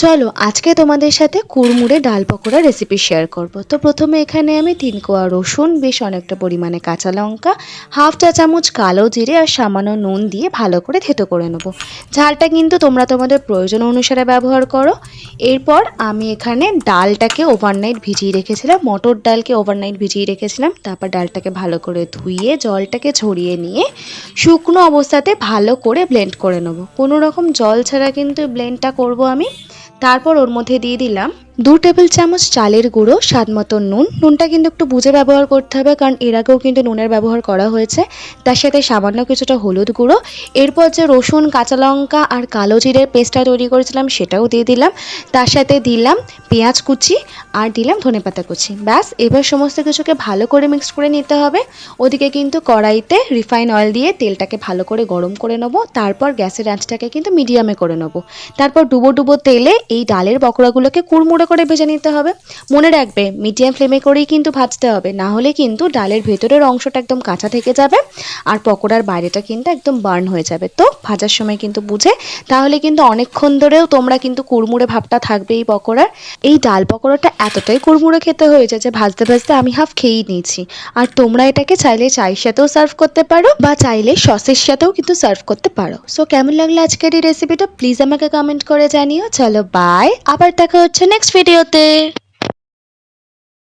চলো আজকে তোমাদের সাথে কুড়মুড়ে ডাল পকোড়া রেসিপি শেয়ার করব। তো প্রথমে এখানে আমি 3 কোয়া রসুন, বেশ অনেকটা পরিমাণে কাঁচা লঙ্কা, হাফ চা চামচ কালো জিরে আর সামান্য নুন দিয়ে ভালো করে থেতো করে নেবো। ঝালটা কিন্তু তোমরা তোমাদের প্রয়োজন অনুসারে ব্যবহার করো। এরপর আমি এখানে ডালটাকে ওভারনাইট ভিজিয়ে রেখেছিলাম, মটর ডালকে ওভারনাইট ভিজিয়ে রেখেছিলাম। তারপর ডালটাকে ভালো করে ধুয়ে জলটাকে ঝরিয়ে নিয়ে শুকনো অবস্থাতে ভালো করে ব্লেন্ড করে নেবো। কোনো রকম জল ছাড়া কিন্তু ব্লেন্ডটা করব আমি। তারপর ওর মধ্যে দিয়ে দিলাম 2 টেবিল চামচ চালের গুঁড়ো, স্বাদ মতো নুনটা কিন্তু একটু বুঝে ব্যবহার করতে হবে, কারণ এর আগেও কিন্তু নুনের ব্যবহার করা হয়েছে। তার সাথে সামান্য কিছুটা হলুদ গুঁড়ো। এরপর যে রসুন, কাঁচা লঙ্কা আর কালো জিরের পেস্টটা তৈরি করেছিলাম সেটাও দিয়ে দিলাম। তার সাথে দিলাম পেঁয়াজ কুচি আর দিলাম ধনেপাতা কুচি। ব্যাস, এবার সমস্ত কিছুকে ভালো করে মিক্স করে নিতে হবে। ওদিকে কিন্তু কড়াইতে রিফাইন অয়েল দিয়ে তেলটাকে ভালো করে গরম করে নেবো। তারপর গ্যাসের আঁচটাকে কিন্তু মিডিয়ামে করে নেবো। তারপর ডুবো ডুবো তেলে এই ডালের পকোড়াগুলোকে কুড়মুড়ে করে ভেজে নিতে হবে। মনে রাখবে মিডিয়াম ফ্লেমে করেই কিন্তু ভাজতে হবে, না হলে কিন্তু ডালের ভেতরের অংশটা একদম কাঁচা থেকে যাবে আর পকোড়ার বাইরেটা কিন্তু একদম বার্ন হয়ে যাবে। তো ভাজার সময় কিন্তু বুঝে, তাহলে কিন্তু অনেকক্ষণ ধরেও তোমরা কিন্তু কুড়মুড়ে ভাবটা থাকবে এই পকোড়ার। এই ডাল পকোড়াটা এতটাই কুড়মুড়ে খেতে হয়েছে যে ভাজতে ভাজতে আমি হাফ খেয়েই নিয়েছি। আর তোমরা এটাকে চাইলে চায়ের সাথেও সার্ভ করতে পারো বা চাইলে সসের সাথেও কিন্তু সার্ভ করতে পারো। সো কেমন লাগলো আজকের এই রেসিপিটা প্লিজ আমাকে কমেন্ট করে জানিও। চলো বাই, আবার দেখা হচ্ছে নেক্সট ভিডিওতে।